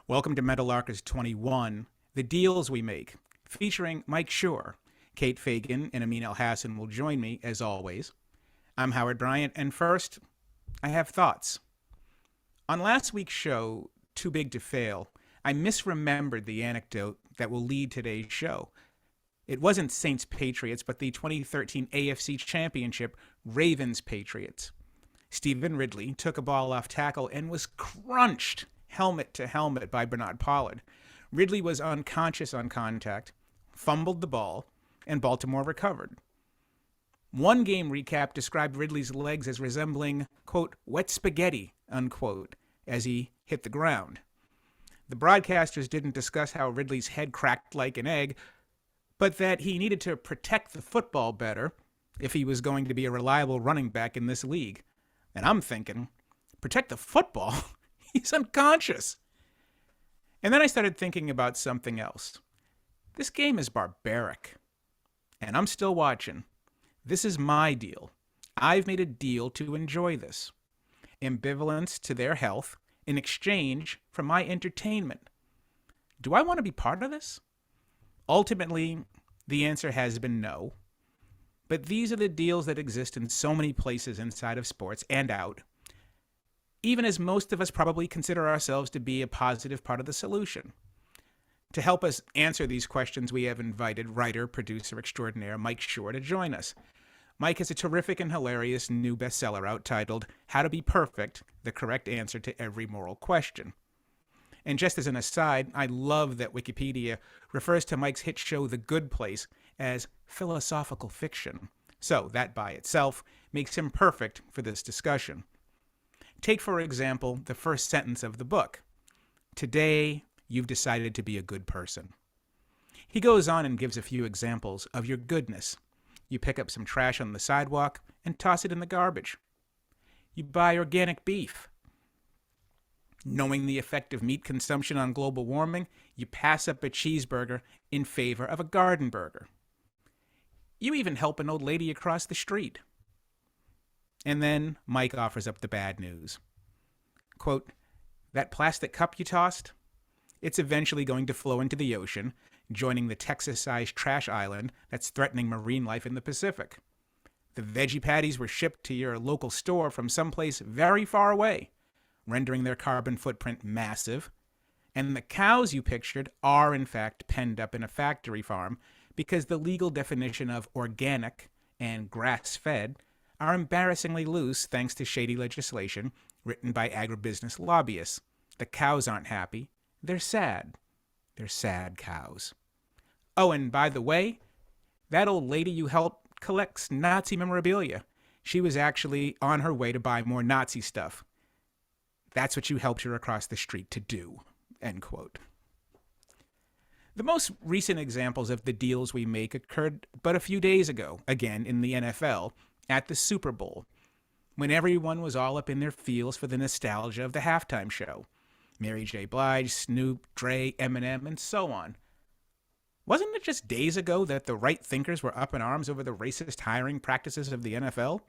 Welcome to Meadowlarkers 21, The Deals We Make, featuring Mike Schur. Kate Fagan and Amin Elhassan will join me, as always. I'm Howard Bryant, and first, I have thoughts. On last week's show, Too Big to Fail, I misremembered the anecdote that will lead today's show. It wasn't Saints-Patriots, but the 2013 AFC Championship Ravens-Patriots. Stephen Ridley took a ball off tackle and was crunched helmet to helmet by Bernard Pollard. Ridley was unconscious on contact, fumbled the ball, and Baltimore recovered. One game recap described Ridley's legs as resembling, quote, wet spaghetti, unquote, as he hit the ground. The broadcasters didn't discuss how Ridley's head cracked like an egg, but that he needed to protect the football better if he was going to be a reliable running back in this league. And I'm thinking, protect the football? He's unconscious. And then I started thinking about something else. This game is barbaric. And I'm still watching. This is my deal. I've made a deal to enjoy this. Ambivalence to their health in exchange for my entertainment. Do I want to be part of this? Ultimately, the answer has been no. But these are the deals that exist in so many places inside of sports and out, even as most of us probably consider ourselves to be a positive part of the solution. To help us answer these questions, we have invited writer, producer extraordinaire Mike Schur to join us. Mike has a terrific and hilarious new bestseller out titled How to Be Perfect, the Correct Answer to Every Moral Question. And just as an aside, I love that Wikipedia refers to Mike's hit show The Good Place as philosophical fiction. So that by itself makes him perfect for this discussion. Take, for example, the first sentence of the book. Today, you've decided to be a good person. He goes on and gives a few examples of your goodness. You pick up some trash on the sidewalk and toss it in the garbage. You buy organic beef. Knowing the effect of meat consumption on global warming, you pass up a cheeseburger in favor of a garden burger. You even help an old lady across the street. And then Mike offers up the bad news. Quote, that plastic cup you tossed? It's eventually going to flow into the ocean, joining the Texas-sized trash island that's threatening marine life in the Pacific. The veggie patties were shipped to your local store from someplace very far away, rendering their carbon footprint massive. And the cows you pictured are, in fact, penned up in a factory farm because the legal definition of organic and grass-fed are embarrassingly loose thanks to shady legislation written by agribusiness lobbyists. The cows aren't happy. They're sad. They're sad cows. Oh, and by the way, that old lady you helped collects Nazi memorabilia. She was actually on her way to buy more Nazi stuff. That's what you helped her across the street to do. End quote. The most recent examples of the deals we make occurred but a few days ago, again in the NFL, at the Super Bowl, when everyone was all up in their feels for the nostalgia of the halftime show. Mary J. Blige, Snoop, Dre, Eminem, and so on. Wasn't it just days ago that the right thinkers were up in arms over the racist hiring practices of the NFL?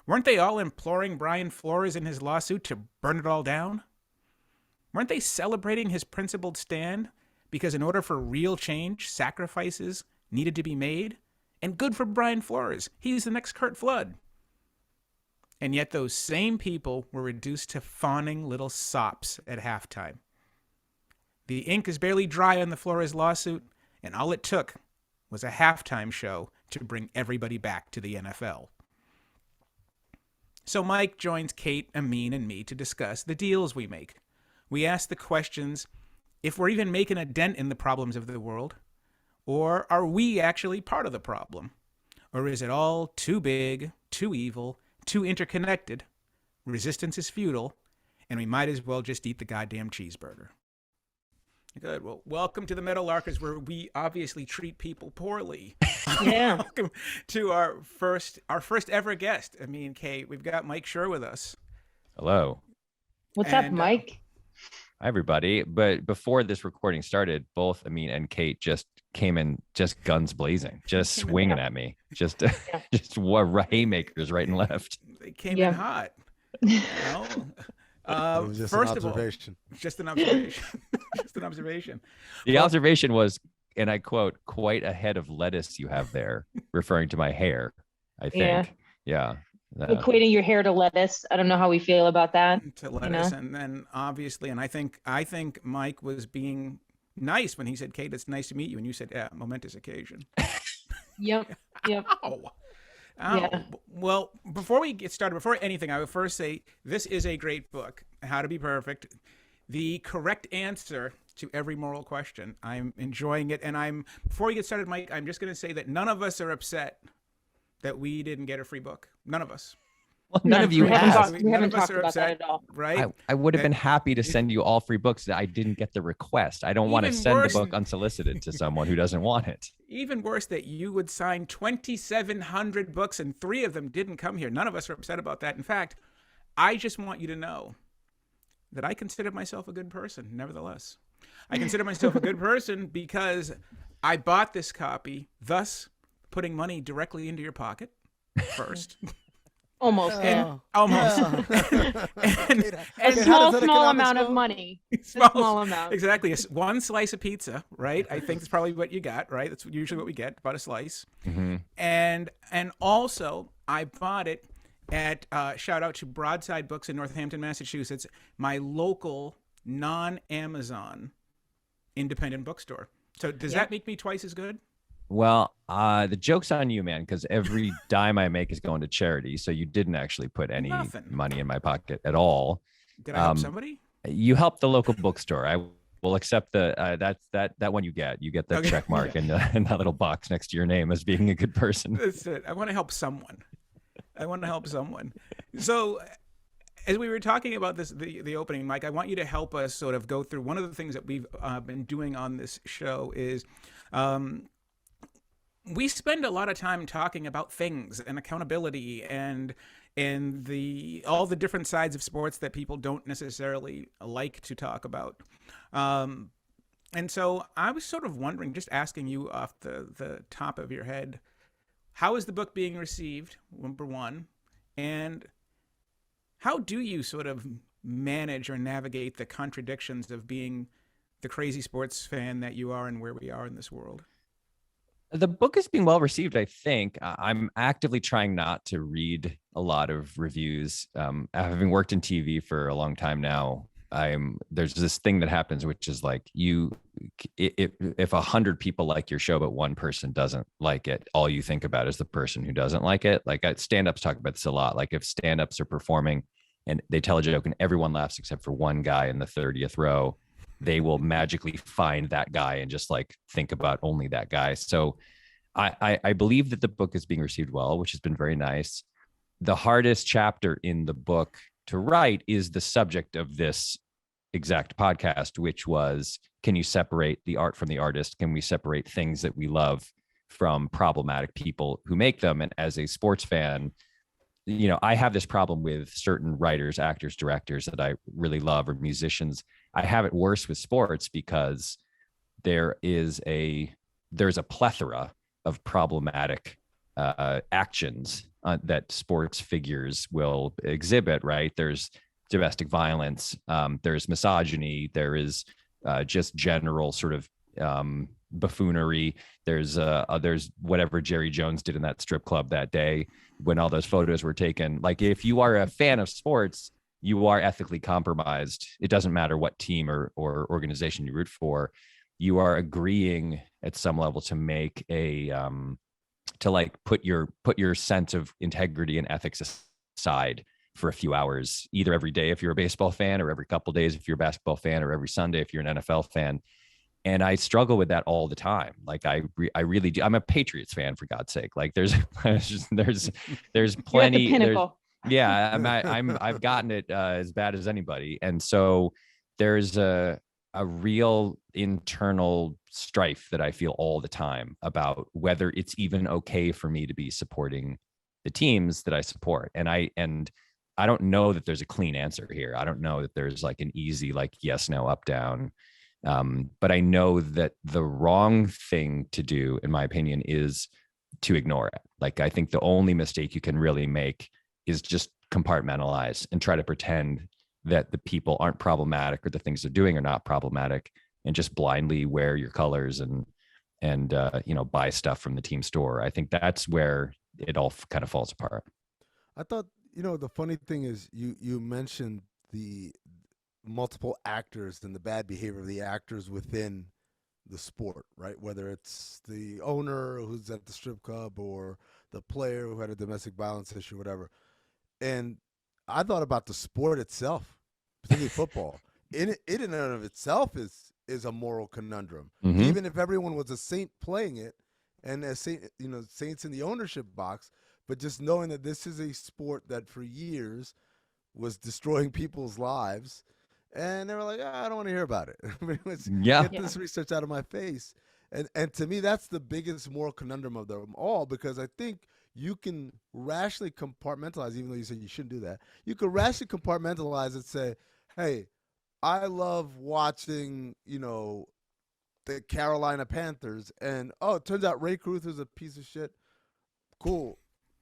Weren't they all imploring Brian Flores in his lawsuit to burn it all down? Weren't they celebrating his principled stand because in order for real change, sacrifices needed to be made? And good for Brian Flores. He's the next Kurt Flood. And yet those same people were reduced to fawning little sops at halftime. The ink is barely dry on the Flores lawsuit, and all it took was a halftime show to bring everybody back to the NFL. So Mike joins Kate, Amin, and me to discuss the deals we make. We ask the questions if we're even making a dent in the problems of the world, or are we actually part of the problem? Or is it all too big, too evil, too interconnected? Resistance is futile, and we might as well just eat the goddamn cheeseburger. Good. Well, welcome to the Meadowlarkers, where we obviously treat people poorly. Yeah. Welcome to our first ever guest. I mean, Kate, we've got Mike Schur with us. Hello. What's up, Mike? Hi, everybody. But before this recording started, both Amin and Kate just came in just guns blazing, just swinging at me, just haymakers right and left. They came in hot. You know? It was just an First of all, observation. just an observation. Just an observation. The Well- observation was, and I quote, "quite a head of lettuce you have there," referring to my hair, I think. Yeah. Equating your hair to lettuce. I don't know how we feel about that. To lettuce, and then obviously, and I think Mike was being nice when he said, "Kate, it's nice to meet you," and you said, "Yeah, momentous occasion." Yep. Ow. Yeah. Well, before we get started, before anything, I would first say this is a great book, How to Be Perfect. The correct answer to every moral question. I'm enjoying it, and before we get started, Mike, I'm just going to say that none of us are upset that we didn't get a free book. None of us. Well, none of you we haven't asked. talked, we haven't talked about that at all. Right? I would have That- been happy to send you all free books that I didn't get the request. I don't want to Even send the worse- book unsolicited to someone who doesn't want it. Even worse, that you would sign 2,700 books and 3 of them didn't come here. None of us are upset about that. In fact, I just want you to know that I consider myself a good person, nevertheless. I consider myself a good person because I bought this copy, thus putting money directly into your pocket first. Almost. Oh, Almost. yeah. And A Okay, how small, does that small economics amount of go? money. Small- Small amount. Exactly. One slice of pizza, right? I think that's probably what you got, right? That's usually what we get, about a slice. Mhm. And also, I bought it at, shout out to Broadside Books in Northampton, Massachusetts, my local non-Amazon independent bookstore. So does that make me twice as good? Well, the joke's on you, man, because every dime I make is going to charity. So you didn't actually put any Nothing. money in my pocket at all. Did I help somebody? You helped the local bookstore. I will accept that one you get. You get the Okay. check mark and that little box next to your name as being a good person. That's it. I want to help someone. So, as we were talking about this, the opening, Mike, I want you to help us sort of go through one of the things that we've been doing on this show is we spend a lot of time talking about things and accountability and all the different sides of sports that people don't necessarily like to talk about. And so I was sort of wondering, just asking you off the top of your head, how is the book being received, number one? And how do you sort of manage or navigate the contradictions of being the crazy sports fan that you are and where we are in this world? The book is being well received, I think. I'm actively trying not to read a lot of reviews. Having worked in TV for a long time now, there's this thing that happens, which is like if 100 people like your show, but one person doesn't like it, all you think about is the person who doesn't like it. Like stand-ups talk about this a lot. Like if stand-ups are performing and they tell a joke and everyone laughs except for one guy in the 30th row, they will magically find that guy and just like think about only that guy. So I believe that the book is being received well, which has been very nice. The hardest chapter in the book to write is the subject of this exact podcast, which was, can you separate the art from the artist? Can we separate things that we love from problematic people who make them? And as a sports fan, you know, I have this problem with certain writers, actors, directors that I really love, or musicians. I have it worse with sports because there's a plethora of problematic actions that sports figures will exhibit, right? There's domestic violence, there's misogyny, there is just general sort of buffoonery. There's whatever Jerry Jones did in that strip club that day when all those photos were taken. Like, if you are a fan of sports, you are ethically compromised. It doesn't matter what team or organization you root for. You are agreeing at some level to make to like put your sense of integrity and ethics aside for a few hours, either every day if you're a baseball fan, or every couple of days if you're a basketball fan, or every Sunday if you're an NFL fan. And I struggle with that all the time. Like I really do. I'm a Patriots fan, for God's sake. Like there's plenty. You're at the pinnacle. Yeah, I've gotten it as bad as anybody. And so there's a real internal strife that I feel all the time about whether it's even okay for me to be supporting the teams that I support. And I don't know that there's a clean answer here. I don't know that there's like an easy, like, yes, no, up, down. But I know that the wrong thing to do, in my opinion, is to ignore it. Like, I think the only mistake you can really make is just compartmentalize and try to pretend that the people aren't problematic or the things they're doing are not problematic, and just blindly wear your colors and buy stuff from the team store. I think that's where it all kind of falls apart. I thought, the funny thing is you mentioned the multiple actors and the bad behavior of the actors within the sport, right? Whether it's the owner who's at the strip club or the player who had a domestic violence issue, whatever. And I thought about the sport itself, particularly football. In and of itself is a moral conundrum. Mm-hmm. Even if everyone was a saint playing it, and as saints in the ownership box, but just knowing that this is a sport that for years was destroying people's lives, and they were like, I don't want to hear about it. Get this research out of my face. And to me, that's the biggest moral conundrum of them all, because I think you can rationally compartmentalize, even though you said you shouldn't do that. You can rationally compartmentalize and say, hey, I love watching, the Carolina Panthers, and it turns out Ray Caruth is a piece of shit. Cool.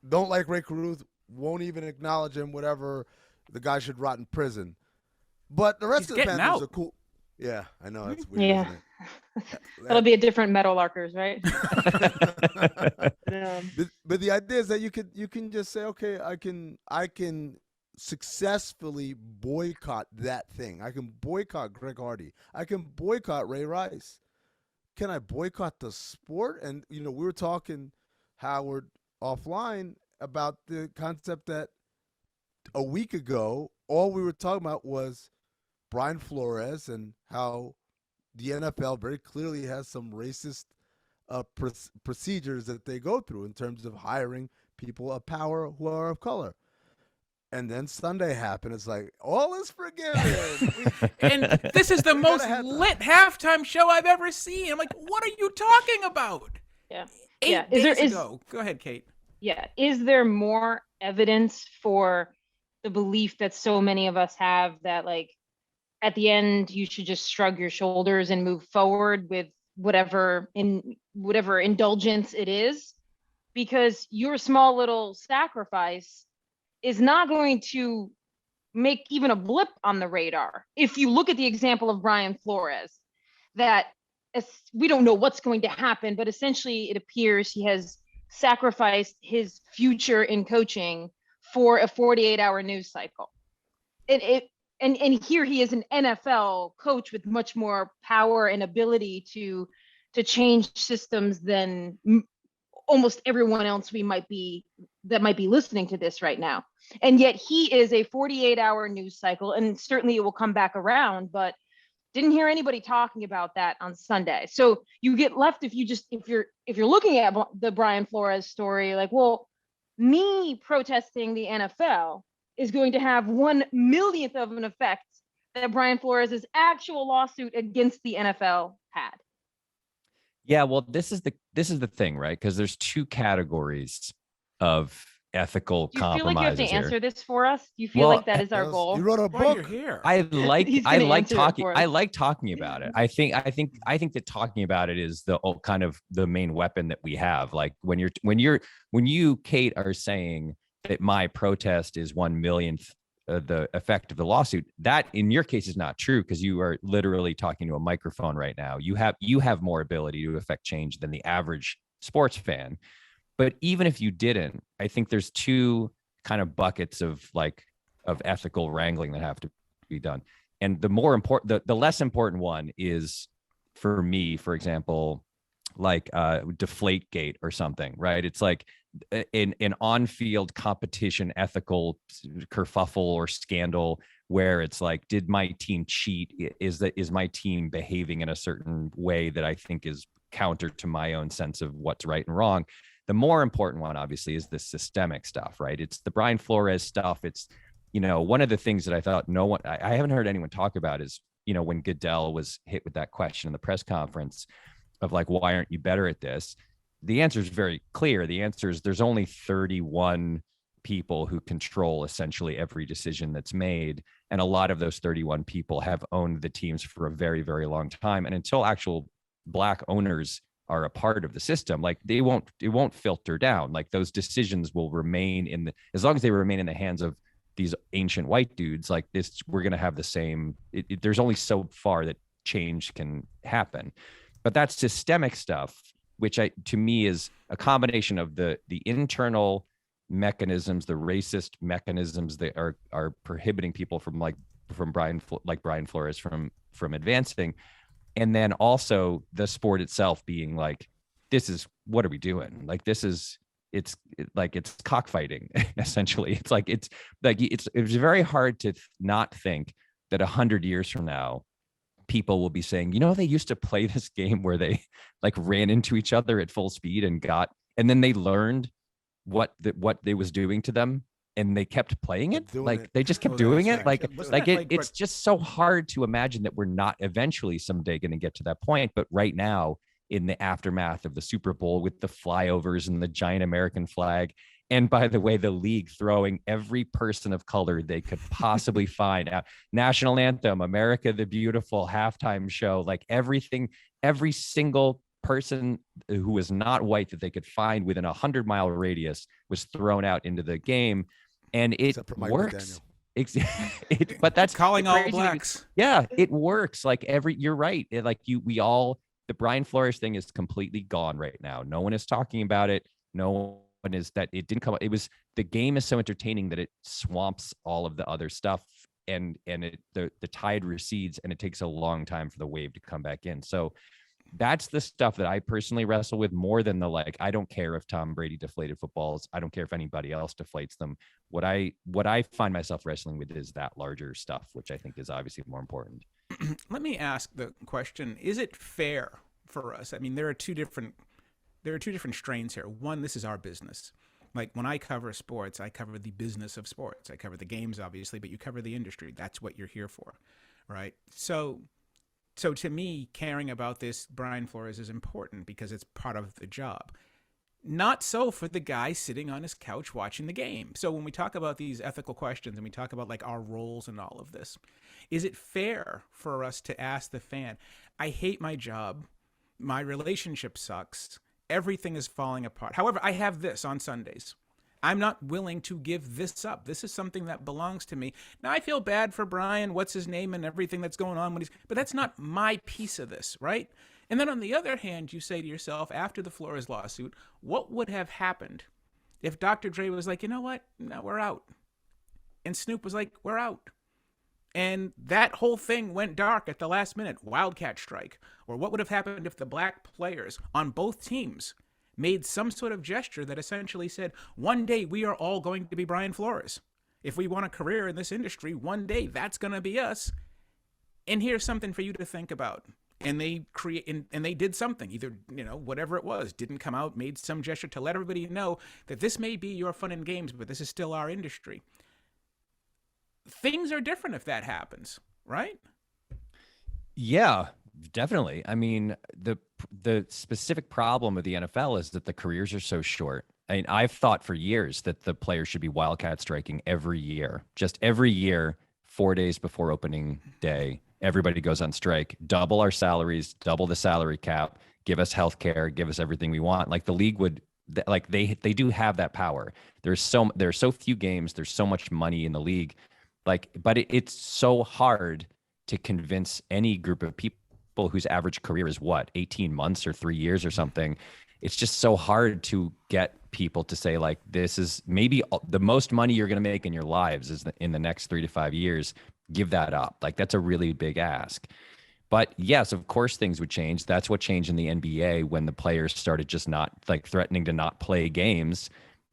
Don't like Ray Caruth, won't even acknowledge him, whatever. The guy should rot in prison. But the rest of the Panthers are cool. Yeah, I know, that's weird. Yeah. That'll be a different Meadowlarkers, right? But the idea is that you can just say, okay, I can successfully boycott that thing. I can boycott Greg Hardy. I can boycott Ray Rice. Can I boycott the sport? And we were talking, Howard, offline about the concept that a week ago all we were talking about was Brian Flores and how the NFL very clearly has some racist procedures that they go through in terms of hiring people of power who are of color. And then Sunday happened. It's like, all is forgiven. And this is the most lit halftime show I've ever seen. I'm like, what are you talking about? Yeah. 8 days ago. Go ahead, Kate. Yeah. Is there more evidence for the belief that so many of us have that, like, at the end, you should just shrug your shoulders and move forward with whatever indulgence it is? Because your small little sacrifice is not going to make even a blip on the radar. If you look at the example of Brian Flores, that we don't know what's going to happen, but essentially it appears he has sacrificed his future in coaching for a 48-hour news cycle. And here he is an NFL coach with much more power and ability to change systems than almost everyone else might be listening to this right now. And yet he is a 48-hour news cycle, and certainly it will come back around, but didn't hear anybody talking about that on Sunday. So you get left, if you're looking at the Brian Flores story, like, well, me protesting the NFL is going to have 1/1,000,000th of an effect that Brian Flores' actual lawsuit against the NFL had. Yeah, well, this is the thing, right? Because there's two categories of ethical compromises. Do you feel like you have to here. answer this for us? Do you feel like that is our goal? You wrote a book. Here. I like talking Yeah. about it. I think that talking about it is the kind of the main weapon that we have. Like when you, Kate, are saying that my protest is 1/1,000,000th the effect of the lawsuit, that in your case is not true, because you are literally talking to a microphone right now. You have more ability to affect change than the average sports fan. But even if you didn't, I think there's two kind of buckets of ethical wrangling that have to be done. And the more important, the less important one is, for me, for example, like Deflategate or something, right? It's like an on-field competition ethical kerfuffle or scandal where it's like, did my team cheat? Is my team behaving in a certain way that I think is counter to my own sense of what's right and wrong? The more important one, obviously, is the systemic stuff, right? It's the Brian Flores stuff. It's, one of the things that I thought I haven't heard anyone talk about is, when Goodell was hit with that question in the press conference of like, why aren't you better at this? The answer is very clear. The answer is there's only 31 people who control essentially every decision that's made. And a lot of those 31 people have owned the teams for a very, very long time. And until actual Black owners are a part of the system, like it won't filter down. Like those decisions will remain as long as they remain in the hands of these ancient white dudes. Like this, we're going to have the same, there's only so far that change can happen. But that's systemic stuff, which to me is a combination of the internal mechanisms, the racist mechanisms that are prohibiting people from Brian Flores from advancing. And then also the sport itself being like, what are we doing? Like, it's cockfighting, essentially. It's very hard to not think that 100 years from now, people will be saying, they used to play this game where they like ran into each other at full speed and then they learned what they was doing to them, and they kept playing it. They just kept doing it. It's just so hard to imagine that we're not eventually someday going to get to that point. But right now, in the aftermath of the Super Bowl with the flyovers and the giant American flag, and by the way, the league throwing every person of color they could possibly find out, national anthem, America the Beautiful, halftime show, like everything, every single person who was not white that they could find within 100-mile radius was thrown out into the game. And it works. But that's calling all blacks. Yeah, it works. Like you're right. The Brian Flores thing is completely gone right now. No one is talking about it. No one is that it didn't come. The game is so entertaining that it swamps all of the other stuff, and the tide recedes, and it takes a long time for the wave to come back in. So that's the stuff that I personally wrestle with more than I don't care if Tom Brady deflated footballs. I don't care if anybody else deflates them. What I find myself wrestling with is that larger stuff, which I think is obviously more important. Let me ask the question: is it fair for us? I mean, there are two different strains here. One, this is our business. Like when I cover sports, I cover the business of sports. I cover the games, obviously, but you cover the industry. That's what you're here for, right? So to me, caring about this Brian Flores is important because it's part of the job. Not so for the guy sitting on his couch watching the game. So when we talk about these ethical questions and we talk about like our roles and all of this, is it fair for us to ask the fan, I hate my job, my relationship sucks, everything is falling apart. However, I have this on Sundays. I'm not willing to give this up. This is something that belongs to me. Now, I feel bad for Brian, what's his name, and everything that's going on but that's not my piece of this, right? And then on the other hand, you say to yourself, after the Flores lawsuit, what would have happened if Dr. Dre was like, you know what? No, we're out. And Snoop was like, we're out. And that whole thing went dark at the last minute, wildcat strike. Or what would have happened if the black players on both teams made some sort of gesture that essentially said, one day we are all going to be Brian Flores. If we want a career in this industry, one day that's going to be us. And here's something for you to think about. And they and they did something, either, whatever it was, didn't come out, made some gesture to let everybody know that this may be your fun and games, but this is still our industry. Things are different if that happens, right? Yeah, definitely. I mean, the specific problem with the NFL is that the careers are so short. I mean, I've thought for years that the players should be wildcat striking every year. Just every year, 4 days before opening day, everybody goes on strike, double our salaries, double the salary cap, give us health care, give us everything we want. Like the league would, like they do have that power. There are so few games. There's so much money in the league. But it's so hard to convince any group of people whose average career is 18 months or 3 years or something. It's just so hard to get people to say, like, this is maybe the most money you're going to make in your lives is in the next 3 to 5 years. Give that up. Like, that's a really big ask. But yes, of course, things would change. That's what changed in the NBA when the players started just not threatening to not play games.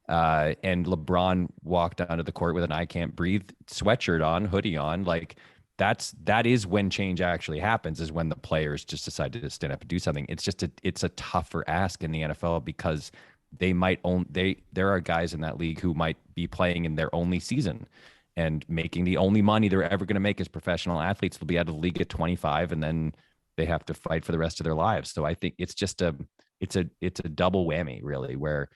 And LeBron walked onto the court with an "I Can't Breathe" sweatshirt on, hoodie on. Like that is when change actually happens, is when the players just decide to stand up and do something. It's a tougher ask in the NFL because there are guys in that league who might be playing in their only season and making the only money they're ever going to make as professional athletes. They'll be out of the league at 25, and then they have to fight for the rest of their lives. So I think it's just a double whammy, really, where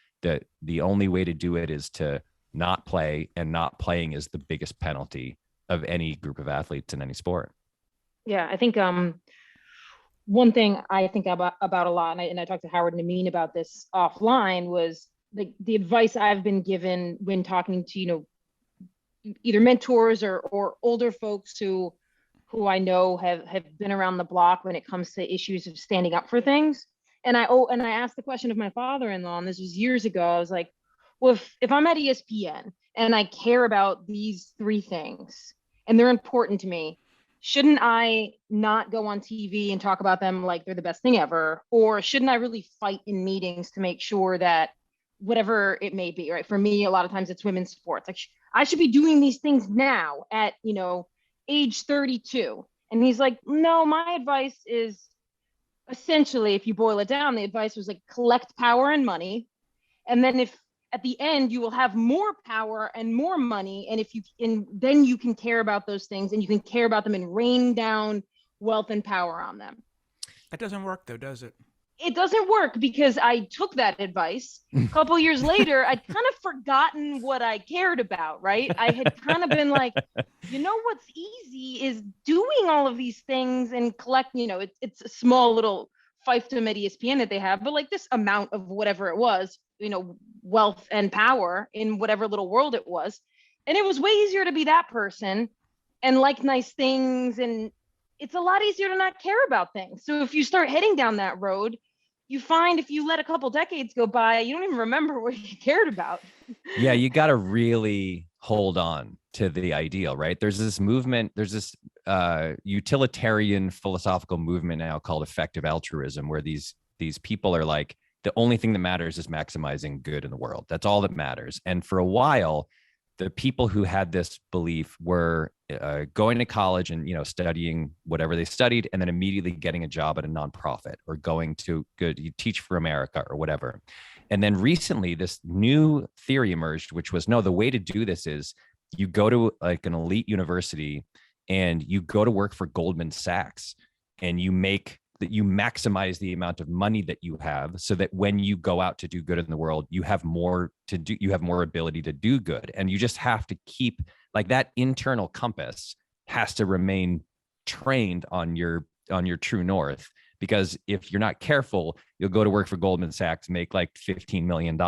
the only way to do it is to not play, and not playing is the biggest penalty of any group of athletes in any sport. Yeah, I think one thing I think about a lot, and I talked to Howard and Amin about this offline, was the advice I've been given when talking to either mentors or older folks who I know have been around the block when it comes to issues of standing up for things. And I asked the question of my father-in-law, and this was years ago. I was like, well, if I'm at ESPN and I care about these three things and they're important to me, shouldn't I not go on TV and talk about them like they're the best thing ever? Or shouldn't I really fight in meetings to make sure that whatever it may be, right? For me, a lot of times it's women's sports. Like I should be doing these things now at, age 32. And he's like, no, my advice is essentially, if you boil it down, the advice was like collect power and money. And then if at the end you will have more power and more money, and then you can care about those things, and you can care about them and rain down wealth and power on them. That doesn't work though, does it? It doesn't work, because I took that advice. A couple years later, I'd kind of forgotten what I cared about, right? I had kind of been like, what's easy is doing all of these things and collect, it's a small little fiefdom at ESPN that they have, but like this amount of whatever it was, wealth and power in whatever little world it was. And it was way easier to be that person and like nice things. And it's a lot easier to not care about things. So if you start heading down that road, you find if you let a couple decades go by, you don't even remember what you cared about. Yeah, you got to really hold on to the ideal, right? There's this movement, there's this utilitarian philosophical movement now called effective altruism, where these people are like, the only thing that matters is maximizing good in the world. That's all that matters. And for a while, the people who had this belief were going to college and studying whatever they studied, and then immediately getting a job at a nonprofit or going to you Teach for America or whatever. And then recently, this new theory emerged, which was, no, the way to do this is you go to like an elite university and you go to work for Goldman Sachs, and you maximize the amount of money that you have, so that when you go out to do good in the world, you have more to do, you have more ability to do good. And you just have to keep like that internal compass has to remain trained on your true north, because if you're not careful, you'll go to work for Goldman Sachs, make like $15 million,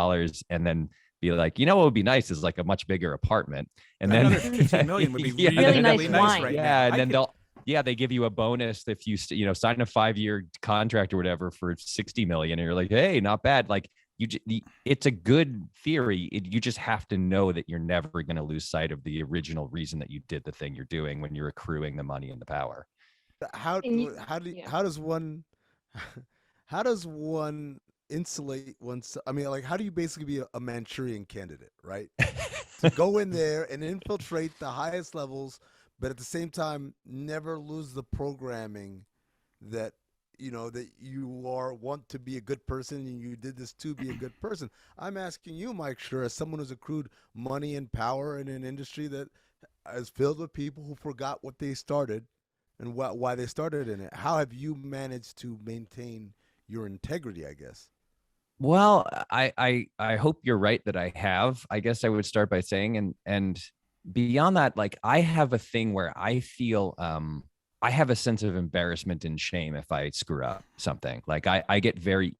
and then be like, what would be nice is like a much bigger apartment. And another then 15 million would be yeah, really nice nice wine. right yeah, now. and then they give you a bonus if you sign a 5-year contract or whatever for 60 million, and you're like, hey, not bad. Like it's a good theory. You just have to know that you're never going to lose sight of the original reason that you did the thing you're doing when you're accruing the money and the power. How does one insulate oneself? I mean, like, how do you basically be a Manchurian candidate, right? To go in there and infiltrate the highest levels, but at the same time, never lose the programming that that you want to be a good person, and you did this to be a good person. I'm asking you, Mike Schur, as someone who's accrued money and power in an industry that is filled with people who forgot what they started and why they started in it. How have you managed to maintain your integrity, I guess? Well, I hope you're right that I have. I guess I would start by saying, and beyond that, like I have a thing where I feel I have a sense of embarrassment and shame if I screw up something. Like I get very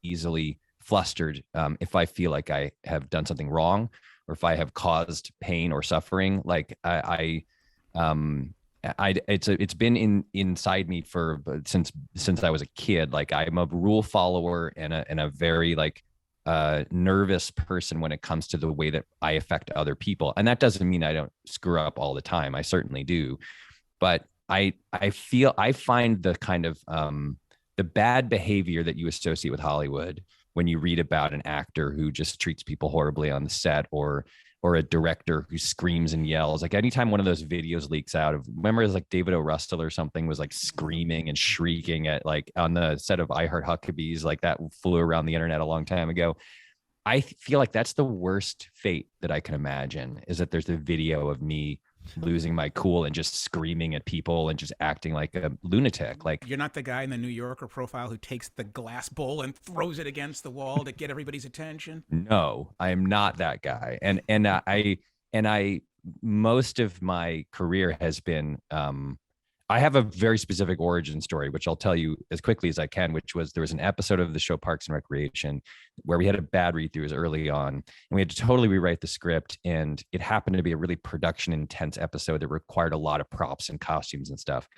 easily flustered if I feel like I have done something wrong, or if I have caused pain or suffering. Like it's been inside me since I was a kid. Like I'm a rule follower and a very like nervous person when it comes to the way that I affect other people. And that doesn't mean I don't screw up all the time. I certainly do. But I find the kind of the bad behavior that you associate with Hollywood when you read about an actor who just treats people horribly on the set, or a director who screams and yells. Like anytime one of those videos leaks out of, remember it was like David O. Russell or something was like screaming and shrieking at like on the set of I Heart Huckabees, like that flew around the internet a long time ago. I feel like that's the worst fate that I can imagine, is that there's a video of me losing my cool and just screaming at people and just acting like a lunatic. Like, you're not the guy in the New Yorker profile who takes the glass bowl and throws it against the wall to get everybody's attention. No, I am not that guy. And I most of my career has been I have a very specific origin story, which I'll tell you as quickly as I can, which was there was an episode of the show Parks and Recreation where we had a bad read through early on, and we had to totally rewrite the script. And it happened to be a really production intense episode that required a lot of props and costumes and stuff.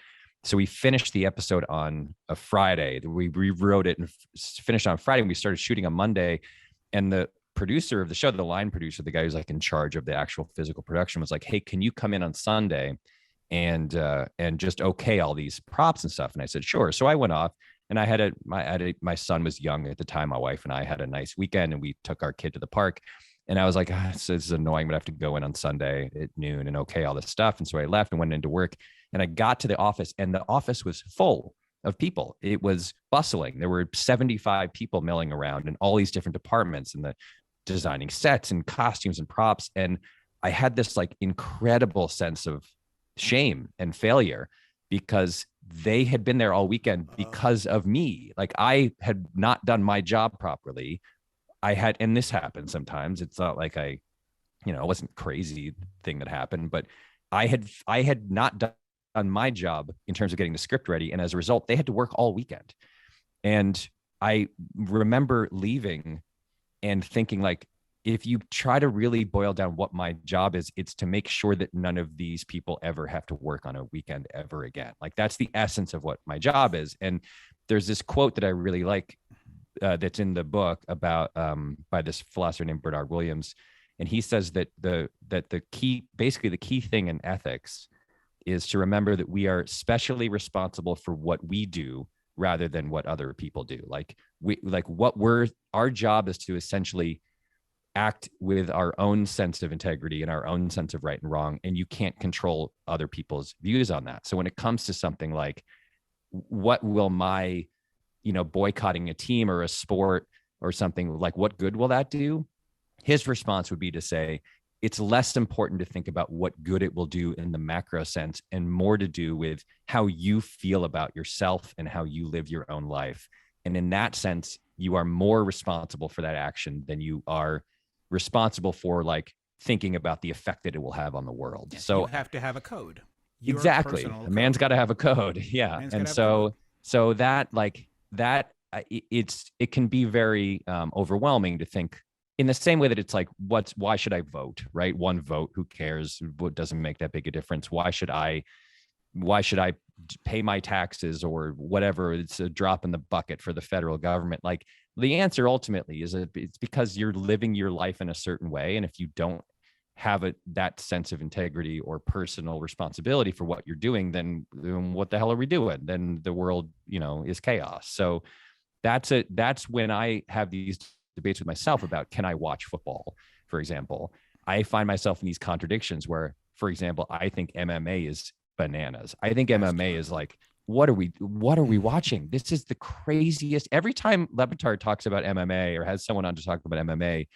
So we finished the episode on a Friday. We rewrote it and finished on Friday. And we started shooting on Monday. And the producer of the show, the line producer, the guy who's like in charge of the actual physical production, was like, "Hey, can you come in on Sunday and just okay all these props and stuff?" And I said, "Sure." So I went off, and my son was young at the time. My wife and I had a nice weekend, and we took our kid to the park. And I was like, this is annoying, but I have to go in on Sunday at noon and okay all this stuff. And so I left and went into work, and I got to the office, and the office was full of people. It was bustling. There were 75 people milling around in all these different departments, and the designing sets and costumes and props. And I had this like incredible sense of shame and failure because they had been there all weekend because of me. Like I had not done my job properly. And this happens sometimes. It's not like it wasn't crazy thing that happened, but I had not done my job in terms of getting the script ready. And as a result, they had to work all weekend. And I remember leaving and thinking, like, if you try to really boil down what my job is, it's to make sure that none of these people ever have to work on a weekend ever again. Like that's the essence of what my job is. And there's this quote that I really like that's in the book about by this philosopher named Bernard Williams. And he says that the key thing in ethics is to remember that we are specially responsible for what we do rather than what other people do. Our job is to essentially act with our own sense of integrity and our own sense of right and wrong. And you can't control other people's views on that. So when it comes to something like what will my, boycotting a team or a sport or something, like what good will that do? His response would be to say, it's less important to think about what good it will do in the macro sense and more to do with how you feel about yourself and how you live your own life. And in that sense, you are more responsible for that action than you are responsible for like thinking about the effect that it will have on the world. Yes, so you have to have a code. Your exactly. personal A man's code. got to have a code. Yeah. And so that it can be very overwhelming to think in the same way that it's like, why should I vote? Right. One vote, who cares? What doesn't make that big a difference? Why should I pay my taxes or whatever? It's a drop in the bucket for the federal government. Like the answer ultimately is it's because you're living your life in a certain way. And if you don't have that sense of integrity or personal responsibility for what you're doing, then what the hell are we doing? Then the world, is chaos. So that's when I have these debates with myself about, can I watch football, for example? I find myself in these contradictions where, for example, I think MMA is bananas. I think MMA is like, what are we watching? This is the craziest. Every time LeBatard talks about MMA or has someone on to talk about MMA,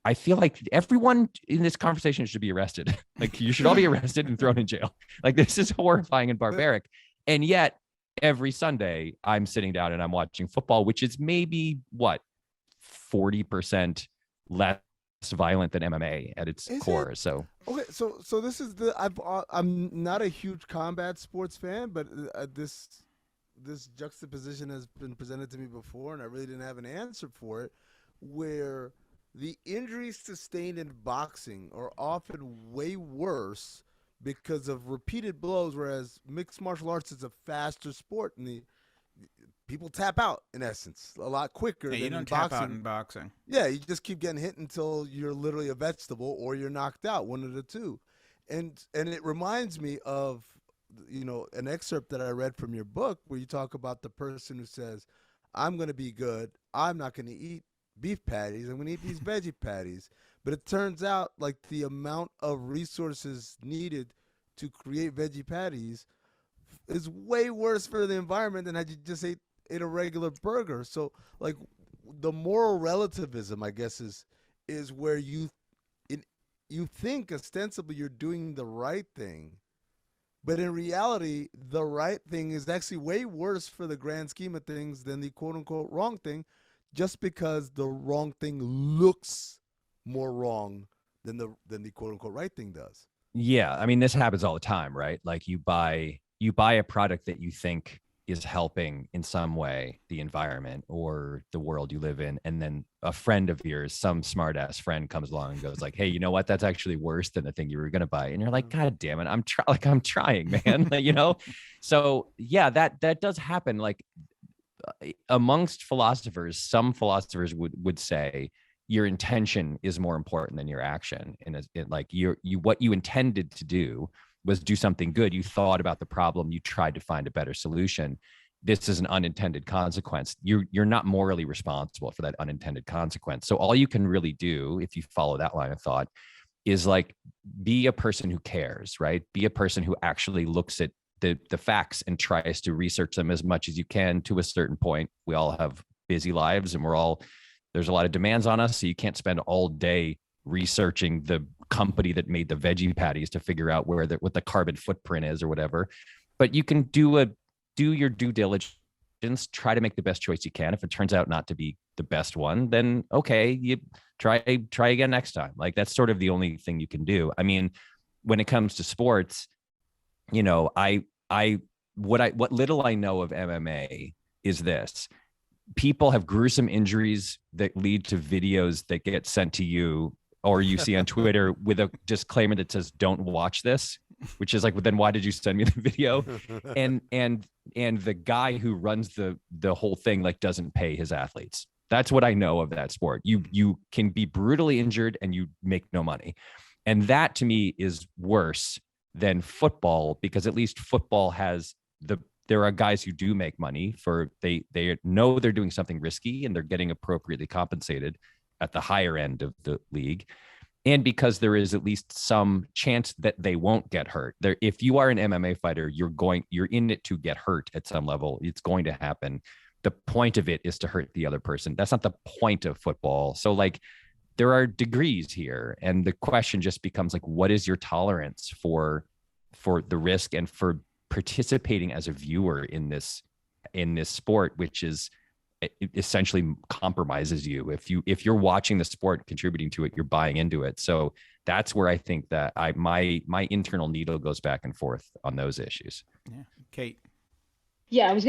I feel like everyone in this conversation should be arrested. Like you should all be arrested and thrown in jail. Like this is horrifying and barbaric. And yet every Sunday I'm sitting down and I'm watching football, which is maybe 40% less violent than MMA at its core. So okay, so this is I'm not a huge combat sports fan, but this juxtaposition has been presented to me before, and I really didn't have an answer for it. Where the injuries sustained in boxing are often way worse because of repeated blows, whereas mixed martial arts is a faster sport, and people tap out in essence a lot quicker. Yeah, than you don't in tap boxing. out in boxing. Yeah, you just keep getting hit until you're literally a vegetable or you're knocked out, one of the two. And it reminds me of an excerpt that I read from your book where you talk about the person who says, I'm going to be good. I'm not going to eat beef patties. I'm going to eat these veggie patties. But it turns out like the amount of resources needed to create veggie patties is way worse for the environment than had you just ate a regular burger. So like the moral relativism, I guess, is where you think ostensibly you're doing the right thing, but in reality, the right thing is actually way worse for the grand scheme of things than the quote unquote wrong thing, just because the wrong thing looks more wrong than the quote unquote right thing does. yeah, I mean, this happens all the time, right? Like you buy you buy a product that you think is helping in some way the environment or the world you live in, and then a friend of yours, some smart ass friend, comes along and goes like, hey, you know what, that's actually worse than the thing you were going to buy, and you're like, god damn it, I'm trying, man. You know, so yeah, that does happen. Like amongst philosophers, some philosophers would say your intention is more important than your action, and like you what you intended to do was do something good. You thought about the problem. You tried to find a better solution. This is an unintended consequence. You're not morally responsible for that unintended consequence. So all you can really do, if you follow that line of thought, is like be a person who cares, right? Be a person who actually looks at the facts and tries to research them as much as you can to a certain point. We all have busy lives, and there's a lot of demands on us. So you can't spend all day researching the company that made the veggie patties to figure out what the carbon footprint is or whatever. But you can do your due diligence, try to make the best choice you can. If it turns out not to be the best one, then okay, you try again next time. Like that's sort of the only thing you can do. I mean, when it comes to sports, you know, what little I know of MMA is this: people have gruesome injuries that lead to videos that get sent to you or you see on Twitter with a disclaimer that says, don't watch this, which is like, well, then why did you send me the video? And the guy who runs the whole thing, like, doesn't pay his athletes. That's what I know of that sport. You can be brutally injured and you make no money. And that to me is worse than football, because at least football has there are guys who do make money they know they're doing something risky and they're getting appropriately compensated at the higher end of the league. And because there is at least some chance that they won't get hurt. If you are an MMA fighter, you're in it to get hurt at some level. It's going to happen. The point of it is to hurt the other person. That's not the point of football. So like, there are degrees here. And the question just becomes like, what is your tolerance for the risk and for participating as a viewer in this sport, which is it essentially compromises you. If you're watching the sport, contributing to it, you're buying into it. So that's where I think that my internal needle goes back and forth on those issues. Yeah. Kate. Yeah, I was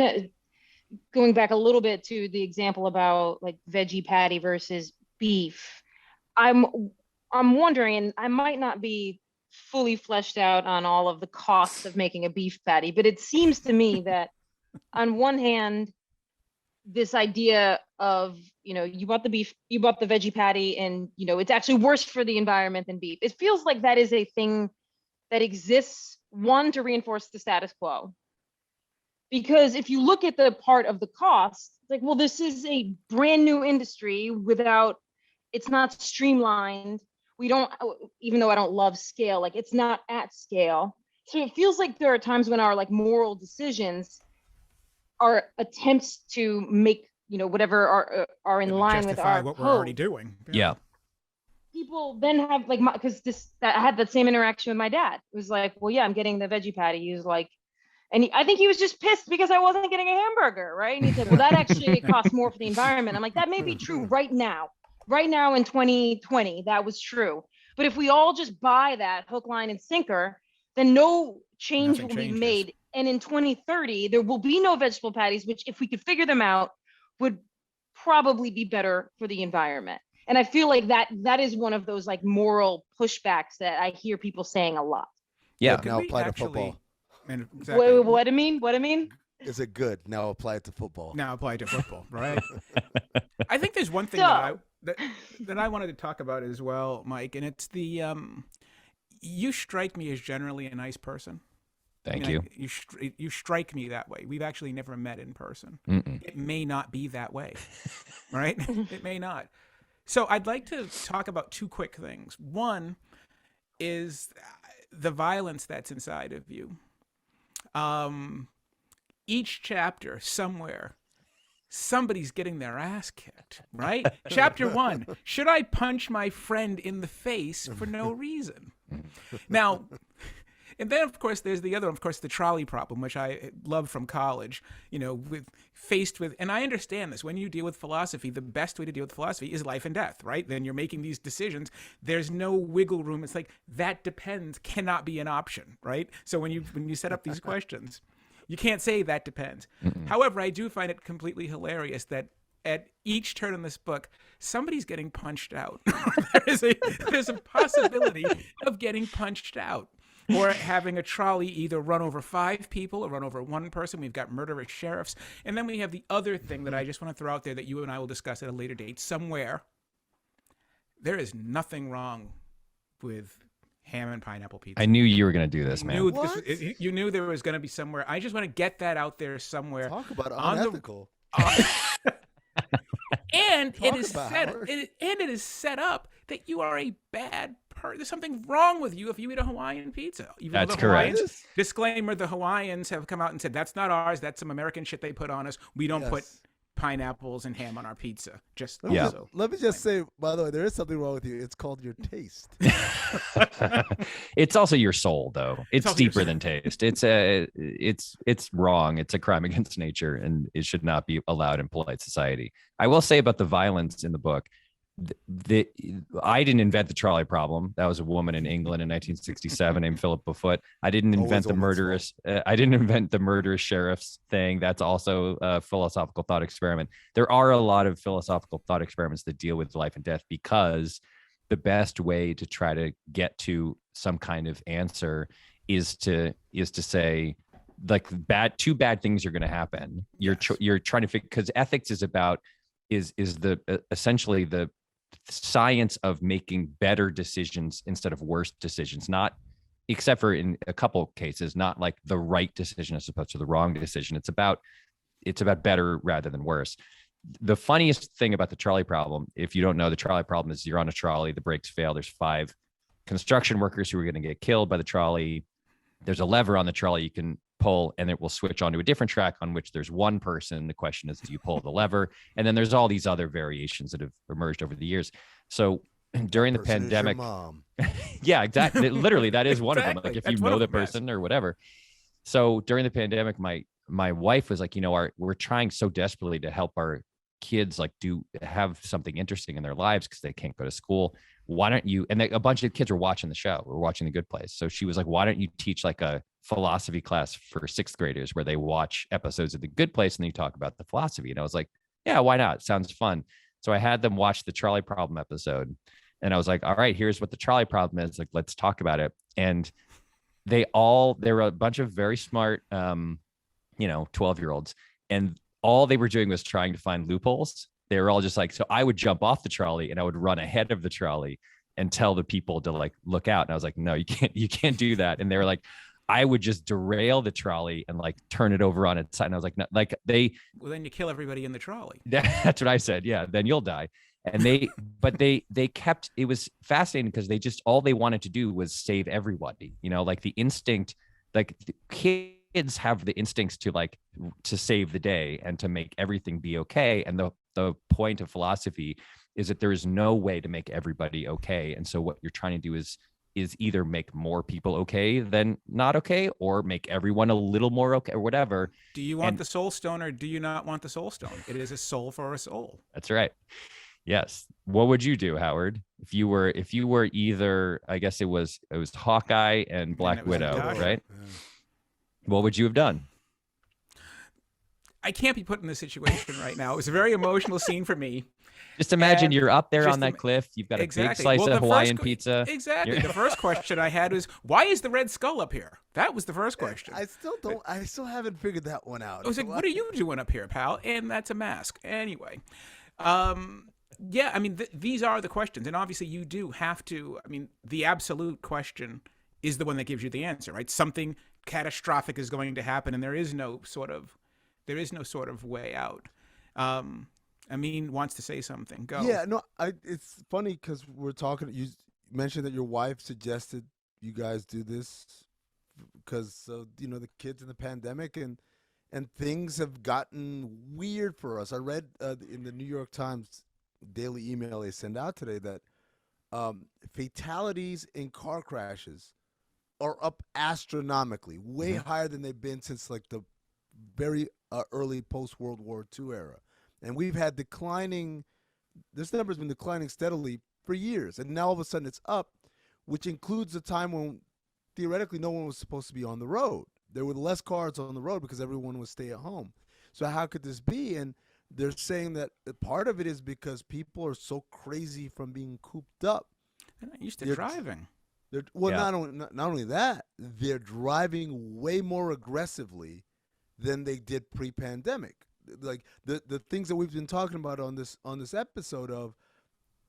going back a little bit to the example about like veggie patty versus beef. I'm wondering, and I might not be fully fleshed out on all of the costs of making a beef patty, but it seems to me that on one hand, this idea of, you bought the beef, you bought the veggie patty, and, it's actually worse for the environment than beef. It feels like that is a thing that exists, one, to reinforce the status quo. Because if you look at the part of the cost, it's like, well, this is a brand new industry it's not streamlined. Even though I don't love scale, like it's not at scale. So it feels like there are times when our like moral decisions are attempts to make, whatever are in line with our what code. we're already doing. Yeah. People then have like, because I had that same interaction with my dad. It was like, well, yeah, I'm getting the veggie patty. He was like, I think he was just pissed because I wasn't getting a hamburger, right? And he said, well, that actually costs more for the environment. I'm like, that may be true right now in 2020, that was true. But if we all just buy that hook, line, and sinker, then no change Nothing will changes. be made. And in 2030, there will be no vegetable patties, which if we could figure them out, would probably be better for the environment. And I feel like that is one of those like moral pushbacks that I hear people saying a lot. Yeah. Now apply to football. And exactly. What I mean? Is it good? Now apply it to football. Now apply it to football, right? I think there's one thing that I wanted to talk about as well, Mike, and it's the you strike me as generally a nice person. Thank you. You strike me that way. We've actually never met in person. Mm-mm. It may not be that way, right? It may not. So I'd like to talk about two quick things. One is the violence that's inside of you. Each chapter, somewhere, somebody's getting their ass kicked, right? Chapter 1, should I punch my friend in the face for no reason? Now, And then, of course, there's the other, of course, the trolley problem, which I love from college, faced with, and I understand this, when you deal with philosophy, the best way to deal with philosophy is life and death, right? Then you're making these decisions. There's no wiggle room. It's like, that depends cannot be an option, right? So when you set up these questions, you can't say that depends. However, I do find it completely hilarious that at each turn in this book, somebody's getting punched out. there's a possibility of getting punched out, or having a trolley either run over 5 people or run over 1 person. We've got murderous sheriffs. And then we have the other thing that I just want to throw out there that you and I will discuss at a later date. Somewhere, there is nothing wrong with ham and pineapple pizza. I knew you were going to do this, man. You knew there was going to be somewhere. I just want to get that out there somewhere. Talk about unethical. And Talk it is about set. Howard. It is set up that you are a bad person. There's something wrong with you if you eat a Hawaiian pizza. Even That's the correct. Hawaiians, disclaimer: the Hawaiians have come out and said that's not ours. That's some American shit they put on us. We don't put Yes. pineapples and ham on our pizza. Just Let me, also. let me just say, by the way, there is something wrong with you. It's called your taste. It's also your soul, though. It's also your deeper soul. than taste. It's wrong. It's a crime against nature, and it should not be allowed in polite society. I will say about the violence in the book. I didn't invent the trolley problem. That was a woman in England in 1967 named Philip Beaufoot. I didn't invent the murderous. I didn't invent the murderous sheriffs thing. That's also a philosophical thought experiment. There are a lot of philosophical thought experiments that deal with life and death, because the best way to try to get to some kind of answer is to say, like, two bad things are going to happen. You're trying to figure, because ethics is about essentially the science of making better decisions instead of worse decisions, not, except for in a couple cases, not like the right decision as opposed to the wrong decision. It's about better rather than worse. The funniest thing about the trolley problem, if you don't know, the trolley problem is you're on a trolley, the brakes fail. There's 5 construction workers who are going to get killed by the trolley. There's a lever on the trolley you can pull, and it will switch onto a different track on which there's 1 person. The question is, do you pull the lever? And then there's all these other variations that have emerged over the years. So during the pandemic, mom. yeah, exactly. Literally, that is one of them. Like, if That's you one know of the them, yes. person or whatever. So during the pandemic, my wife was like, we're trying so desperately to help our kids have something interesting in their lives because they can't go to school. Why don't you? And a bunch of kids were watching the show. We're watching The Good Place. So she was like, why don't you teach like a philosophy class for 6th graders where they watch episodes of The Good Place and they talk about the philosophy? And I was like, yeah, why not? Sounds fun. So I had them watch the trolley problem episode, and I was like, all right, here's what the trolley problem is. Like, let's talk about it. And there were a bunch of very smart, 12-year-olds, and all they were doing was trying to find loopholes. They were all just like, so I would jump off the trolley and I would run ahead of the trolley and tell the people to like look out. And I was like, no, you can't do that. And they were like, I would just derail the trolley and like turn it over on its side. And I was like, no, like Well, then you kill everybody in the trolley. that's what I said. Yeah, then you'll die. And they kept, it was fascinating because all they wanted to do was save everybody, like the instinct, like the kids have the instincts to save the day and to make everything be okay. And the point of philosophy is that there is no way to make everybody okay. And so what you're trying to do is either make more people okay than not okay, or make everyone a little more okay, or whatever. Do you want the soul stone, or do you not want the soul stone? It is a soul for a soul. That's right. Yes. What would you do, Howard, if you were either, I guess it was Hawkeye and Black Widow, right? Yeah. What would you have done? I can't be put in this situation right now. It was a very emotional scene for me. Just imagine And you're up there just on that cliff. You've got a big Exactly. slice Well, of the Hawaiian first- pizza. Exactly. You're- The first question I had was, why is the red skull up here? That was the first question. I still haven't figured that one out. I was like, what are you doing up here, pal? And that's a mask. Anyway. Yeah, I mean, these are the questions. And obviously you do have to, I mean, the absolute question is the one that gives you the answer, right? Something catastrophic is going to happen, and there is no sort of way out. Amin wants to say something. Go. Yeah, no, it's funny because we're talking. You mentioned that your wife suggested you guys do this because the kids in the pandemic and things have gotten weird for us. I read in the New York Times daily email they send out today that fatalities in car crashes are up astronomically, way higher than they've been since like the very early post-World War II era. And we've had declining, this number's been declining steadily for years. And now all of a sudden it's up, which includes a time when theoretically no one was supposed to be on the road. There were less cars on the road because everyone was stay at home. So how could this be? And they're saying that part of it is because people are so crazy from being cooped up. They're not used to driving. Well, not only that, they're driving way more aggressively than they did pre-pandemic. Like the things that we've been talking about on this episode of,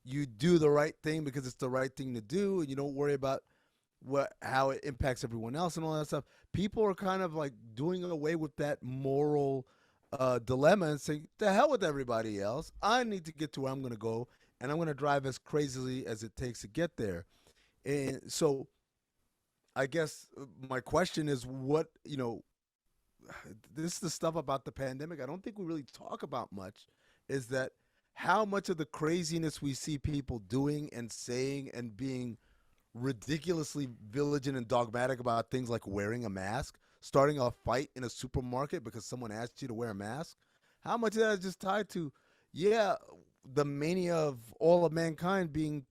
you do the right thing because it's the right thing to do, and you don't worry about how it impacts everyone else and all that stuff. People are kind of like doing away with that moral dilemma and saying, the hell with everybody else. I need to get to where I'm going to go, and I'm going to drive as crazily as it takes to get there. And so I guess my question is, what, this is the stuff about the pandemic I don't think we really talk about much, is that how much of the craziness we see people doing and saying and being ridiculously vigilant and dogmatic about things like wearing a mask, starting a fight in a supermarket because someone asked you to wear a mask. How much of that is just tied to, the mania of all of mankind being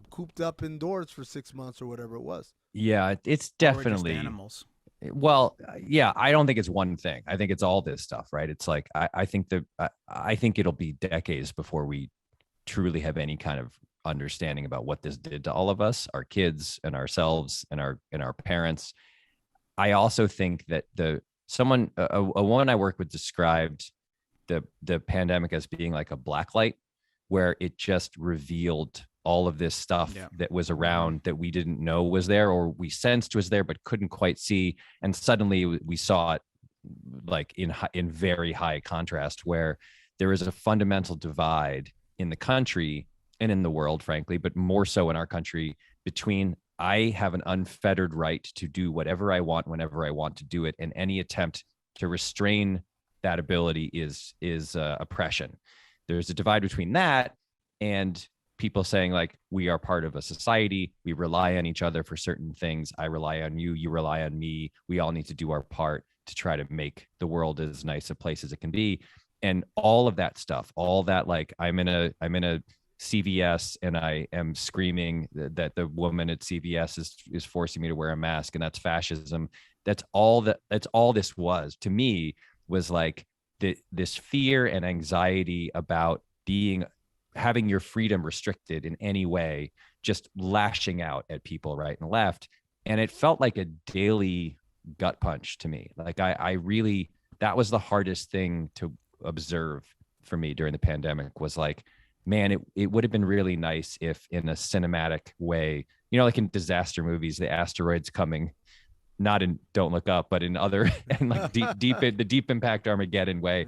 cooped up indoors for 6 months or whatever it was? Yeah, it's Or just definitely animals. Well, yeah, I don't think it's one thing. I think it's all this stuff, right? It's like I think it'll be decades before we truly have any kind of understanding about what this did to all of us, our kids and ourselves and our parents. I also think that a woman I work with described the pandemic as being like a black light, where it just revealed all of this stuff that was around that we didn't know was there, or we sensed was there but couldn't quite see, and suddenly we saw it like in very high contrast, where there is a fundamental divide in the country and in the world, frankly, but more so in our country, between I have an unfettered right to do whatever I want whenever I want to do it, and any attempt to restrain that ability is oppression. There's a divide between that and people saying, like, we are part of a society, we rely on each other for certain things. I rely on you, you rely on me. We all need to do our part to try to make the world as nice a place as it can be. And all of that stuff, all that, like, I'm in a CVS and I am screaming that the woman at CVS is forcing me to wear a mask, and that's fascism. That's all this was to me, was like this fear and anxiety about having your freedom restricted in any way, just lashing out at people right and left. And it felt like a daily gut punch to me. Like I really, that was the hardest thing to observe for me during the pandemic, was like, man, it would have been really nice if in a cinematic way, like in disaster movies, the asteroids coming, not in Don't Look Up, but in other, and like the Deep Impact Armageddon way,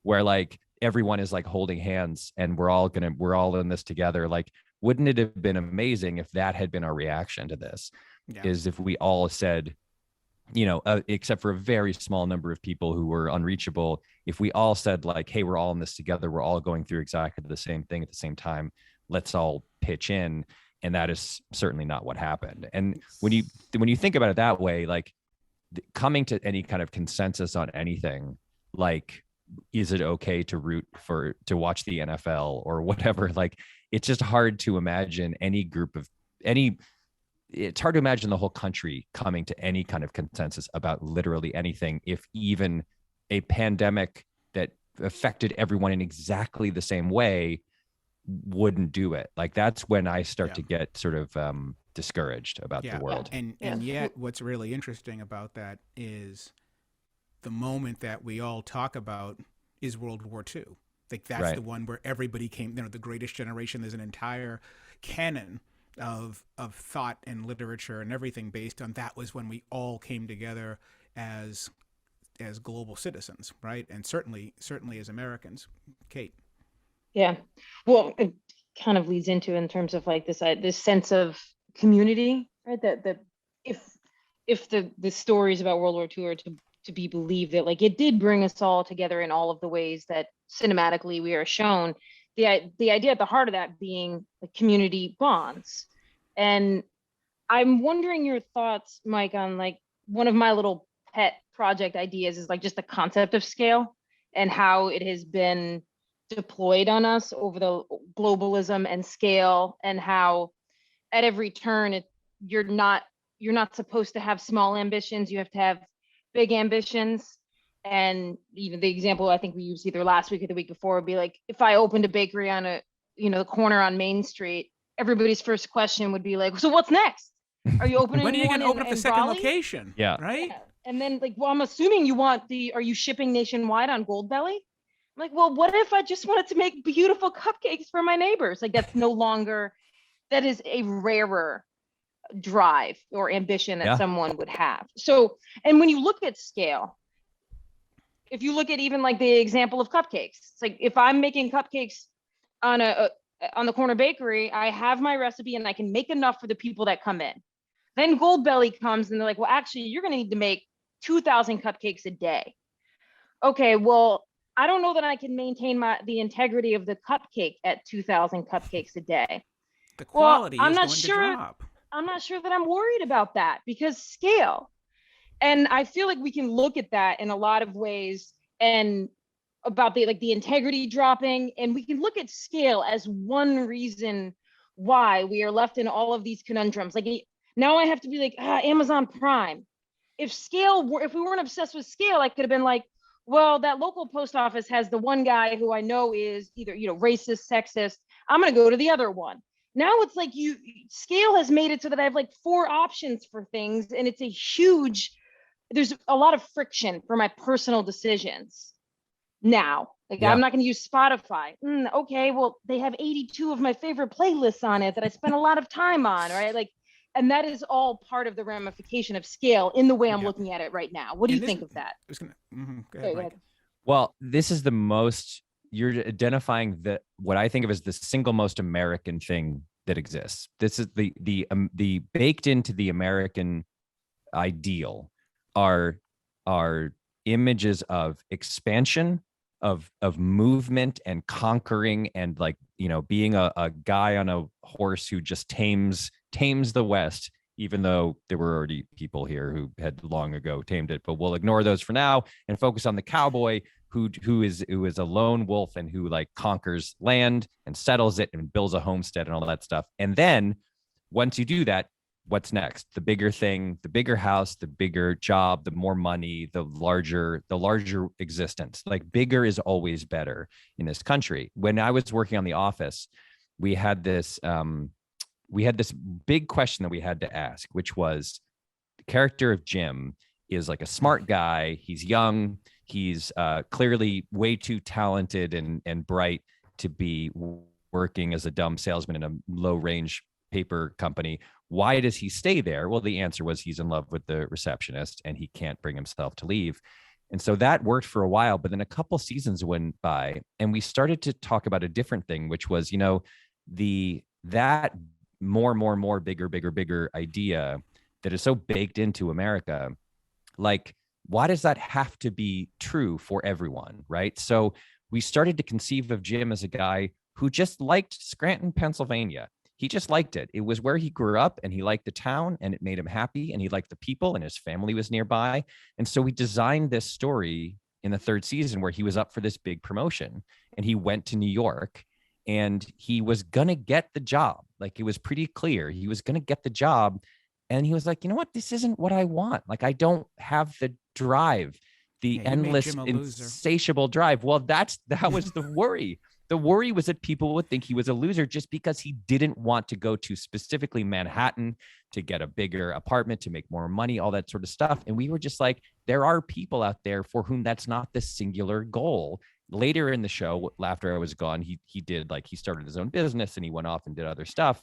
where like everyone is like holding hands and we're all in this together. Like, wouldn't it have been amazing if that had been our reaction to this? Is if we all said, except for a very small number of people who were unreachable, if we all said, like, hey, we're all in this together, we're all going through exactly the same thing at the same time, let's all pitch in. And that is certainly not what happened. And when you think about it that way, like, coming to any kind of consensus on anything, like, is it okay to watch the NFL or whatever? Like, it's just hard to imagine it's hard to imagine the whole country coming to any kind of consensus about literally anything, if even a pandemic that affected everyone in exactly the same way wouldn't do it. Like, that's when I start to get sort of discouraged about the world. And yet what's really interesting about that is the moment that we all talk about is World War II. Like, that's the one where everybody came, the greatest generation. There's an entire canon of thought and literature and everything based on that. Was when we all came together as global citizens, right? And certainly as Americans. Kate. Yeah. Well, it kind of leads into, in terms of like this sense of community, right? That if the stories about World War II are to be believed, that like it did bring us all together in all of the ways that cinematically we are shown, the idea at the heart of that being the community bonds. And I'm wondering your thoughts, Mike, on like one of my little pet project ideas is like just the concept of scale and how it has been deployed on us over the globalism and scale, and how at every turn you're not supposed to have small ambitions, you have to have big ambitions. And even the example I think we used either last week or the week before would be like, if I opened a bakery on a, the corner on Main Street, everybody's first question would be like, so what's next? Are you opening When are you one going to open up the in second Raleigh? location? Yeah. Right? Yeah. And then like, well, I'm assuming are you shipping nationwide on Goldbelly? I'm like, well, what if I just wanted to make beautiful cupcakes for my neighbors? Like that's no longer, that is a rarer drive or ambition that Yeah. someone would have. So, and when you look at scale, if you look at even like the example of cupcakes, it's like if I'm making cupcakes on on the corner bakery, I have my recipe and I can make enough for the people that come in. Then Goldbelly comes and they're like, well, actually, you're going to need to make 2,000 cupcakes a day. Okay, well, I don't know that I can maintain the integrity of the cupcake at 2,000 cupcakes a day. The quality I'm is not going sure. to drop. I'm not sure that I'm worried about that because scale. And I feel like we can look at that in a lot of ways, and about the integrity dropping, and we can look at scale as one reason why we are left in all of these conundrums. Like now I have to be like, Amazon Prime. If we weren't obsessed with scale, I could have been like, well, that local post office has the one guy who I know is either, racist, sexist. I'm going to go to the other one. Now it's like scale has made it so that I have like 4 options for things, and it's there's a lot of friction for my personal decisions now. Like Yeah. I'm not going to use Spotify. Okay, well, they have 82 of my favorite playlists on it that I spent a lot of time on, right? Like, and that is all part of the ramification of scale in the way I'm looking at it right now. What do you think of that? Go ahead, Mike. Well, this is you're identifying what I think of as the single most American thing that exists. This is the baked into the American ideal are images of expansion, of movement and conquering, and like, being a guy on a horse who just tames the West, even though there were already people here who had long ago tamed it. But we'll ignore those for now and focus on the cowboy who is a lone wolf and who like conquers land and settles it and builds a homestead and all that stuff. And then once you do that, what's next? The bigger thing, the bigger house, the bigger job, the more money, the larger existence. Like bigger is always better in this country. When I was working on The Office, we had this big question that we had to ask, which was the character of Jim is like a smart guy. He's young. He's clearly way too talented and bright to be working as a dumb salesman in a low range paper company. Why does he stay there? Well, the answer was he's in love with the receptionist and he can't bring himself to leave. And so that worked for a while, but then a couple seasons went by and we started to talk about a different thing, which was, that more, bigger idea that is so baked into America. Like, why does that have to be true for everyone? Right. So we started to conceive of Jim as a guy who just liked Scranton, Pennsylvania. He just liked it. It was where he grew up and he liked the town and it made him happy and he liked the people and his family was nearby. And so we designed this story in the 3rd season where he was up for this big promotion and he went to New York and he was going to get the job. Like it was pretty clear he was going to get the job. And he was like, you know what? This isn't what I want. Like, I don't have the drive, the endless, insatiable drive. Well, that was the worry. The worry was that people would think he was a loser just because he didn't want to go to specifically Manhattan to get a bigger apartment, to make more money, all that sort of stuff. And we were just like, there are people out there for whom that's not the singular goal. Later in the show, after I was gone, he started his own business and he went off and did other stuff.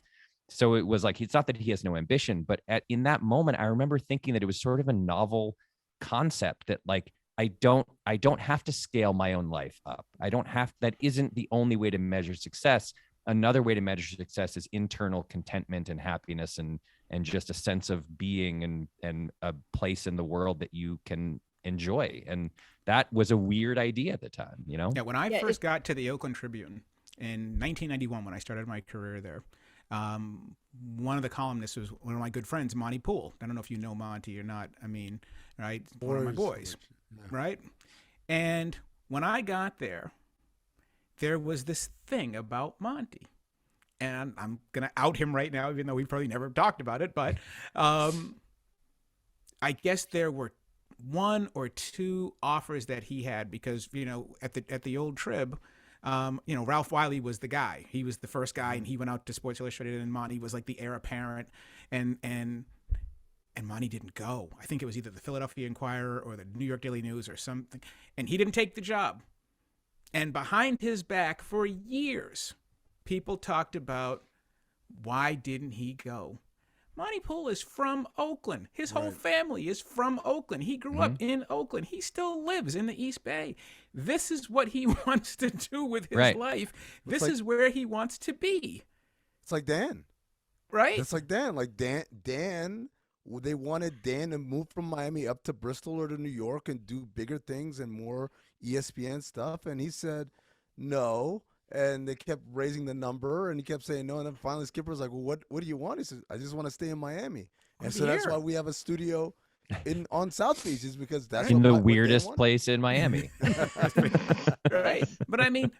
So it was like, it's not that he has no ambition, but in that moment, I remember thinking that it was sort of a novel concept that like, I don't have to scale my own life up. That isn't the only way to measure success. Another way to measure success is internal contentment and happiness and just a sense of being and a place in the world that you can enjoy. And that was a weird idea at the time, Yeah, when I first got to the Oakland Tribune in 1991, when I started my career there, one of the columnists was one of my good friends, Monty Poole. I don't know if you know Monty or not. I mean, right? One of my boys, right? And when I got there, there was this thing about Monty. And I'm going to out him right now, even though we probably never talked about it. But I guess there were 1 or 2 offers that he had because, at the old Trib, Ralph Wiley was the guy. He was the first guy, and he went out to Sports Illustrated, and Monty was like the heir apparent. And Monty didn't go. I think it was either the Philadelphia Inquirer or the New York Daily News or something. And he didn't take the job. And behind his back for years, people talked about why didn't he go? Monty Poole is from Oakland. His whole family is from Oakland. He grew up in Oakland. He still lives in the East Bay. This is what he wants to do with his life. This is where he wants to be. It's like Dan. Right? It's like Dan. Like Dan, they wanted Dan to move from Miami up to Bristol or to New York and do bigger things and more ESPN stuff. And he said, no. And they kept raising the number, and he kept saying no. And then finally, Skipper was like, "Well, what do you want?" He said, "I just want to stay in Miami." And so that's why we have a studio on South Beach, is because that's in the weirdest place in Miami. Right.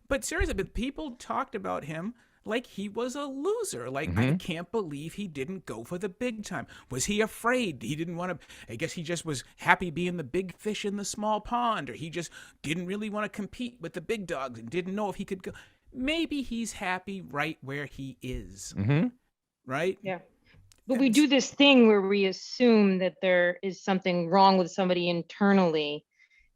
But seriously, but people talked about him like he was a loser. Like, I can't believe he didn't go for the big time. Was he afraid? He didn't want to, I guess he just was happy being the big fish in the small pond, or he just didn't really want to compete with the big dogs and didn't know if he could go. Maybe he's happy right where he is. Right? Yeah. But we do this thing where we assume that there is something wrong with somebody internally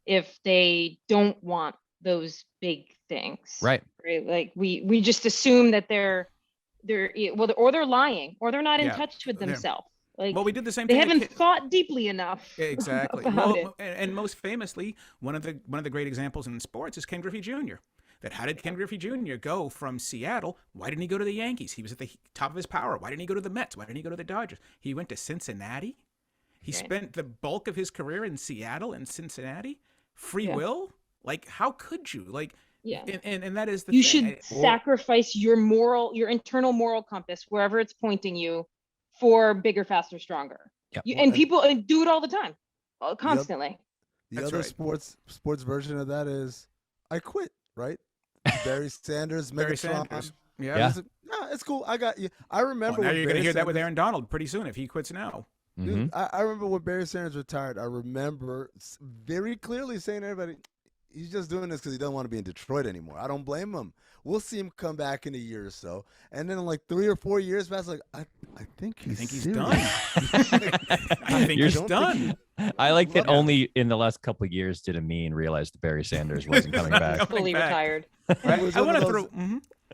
if they don't want those big things. Right. Like we just assume that they're lying, or they're not in touch with themselves. Like, well, we did the same they thing. They haven't thought deeply enough. Exactly. About it. And most famously, one of the great examples in sports is Ken Griffey Jr. That how did Ken Griffey Jr. go from Seattle? Why didn't he go to the Yankees? He was at the top of his power. Why didn't he go to the Mets? Why didn't he go to the Dodgers? He went to Cincinnati. He spent the bulk of his career in Seattle and Cincinnati. Free will? Like, how could you? Like, and that is the you thing. should sacrifice your internal moral compass, wherever it's pointing you, for bigger, faster, stronger. Yep. And people do it all the time, constantly. The other sports version of that is, I quit. Right? Barry Sanders, Megatron. Yeah. No, it's cool. I got you. I remember. Now you're going to hear that with Aaron Donald pretty soon if he quits now. Dude, I remember when Barry Sanders retired. I remember very clearly saying to everybody, he's just doing this because he doesn't want to be in Detroit anymore. I don't blame him. We'll see him come back in a year or so. And then like 3 or 4 years past, like, I think he's done. I think he's done. I like that only in the last couple of years did Amin realize that Barry Sanders wasn't coming back. Fully retired. Right? I want to throw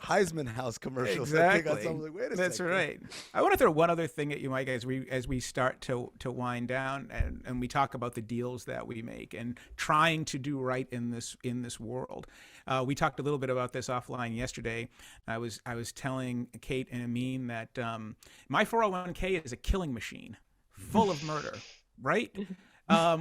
Heisman House commercials. Exactly. Like, wait a That's second. right. I want to throw one other thing at you, Mike, as we start to wind down and we talk about the deals that we make and trying to do right in this world. We talked a little bit about this offline yesterday. I was telling Kate and Amin that my 401k is a killing machine, full of murder. Right? I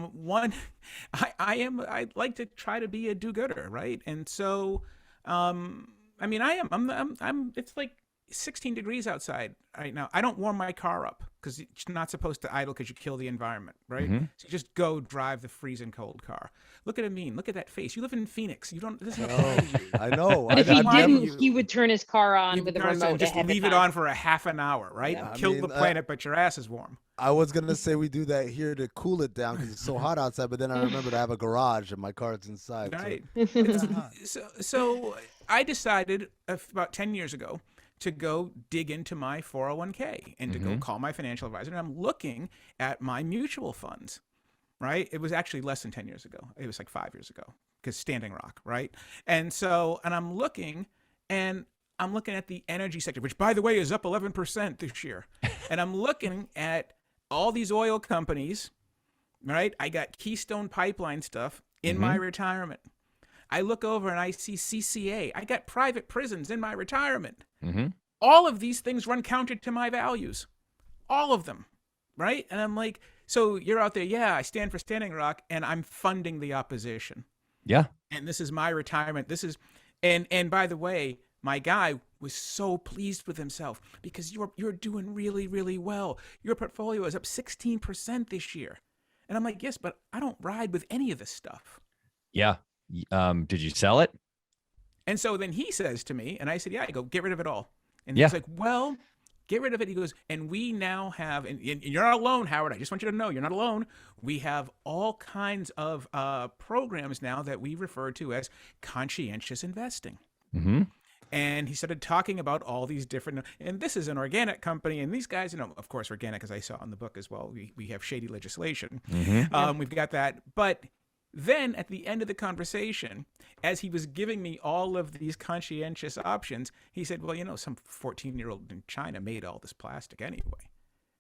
like to try to be a do-gooder, right? And so, I'm it's like 16 degrees outside right now. I don't warm my car up because it's not supposed to idle because you kill the environment, right? So you just go drive the freezing cold car. Look at Amin. Look at that face. You live in Phoenix. You don't. This is I know. But if he didn't, he would turn his car on with a remote. Just leave it on for a half an hour, right? Yeah. Kill the planet, but your ass is warm. I was gonna say we do that here to cool it down because it's so hot outside. But then I remember to have a garage and my car's inside. Right. So. So I decided about 10 years ago to go dig into my 401k and to go call my financial advisor. And I'm looking at my mutual funds, right? It was actually less than 10 years ago. It was like 5 years ago because Standing Rock, right? And I'm looking at the energy sector, which by the way is up 11% this year. And I'm looking at all these oil companies, right? I got Keystone Pipeline stuff in my retirement. I look over and I see CCA. I got private prisons in my retirement. All of these things run counter to my values. All of them, right? And I'm like, so you're out there, I stand for Standing Rock, and I'm funding the opposition. Yeah. And this is my retirement. This is, and by the way, my guy was so pleased with himself because you're doing really, really well. Your portfolio is up 16% this year. And I'm like, yes, but I don't ride with any of this stuff. Yeah. Did you sell it? And so then he says to me, and I said, yeah, I go, get rid of it all. And Yeah. he's like, well, get rid of it. He goes, and we now have, and you're not alone, Howard. I just want you to know you're not alone. We have all kinds of programs now that we refer to as conscientious investing. Mm-hmm. And he started talking about all these different, and this is an organic company, and these guys, of course, organic, as I saw in the book as well. We have shady legislation. Mm-hmm. We've got that. But then at the end of the conversation, as he was giving me all of these conscientious options, he said, well, some 14-year-old in China made all this plastic anyway.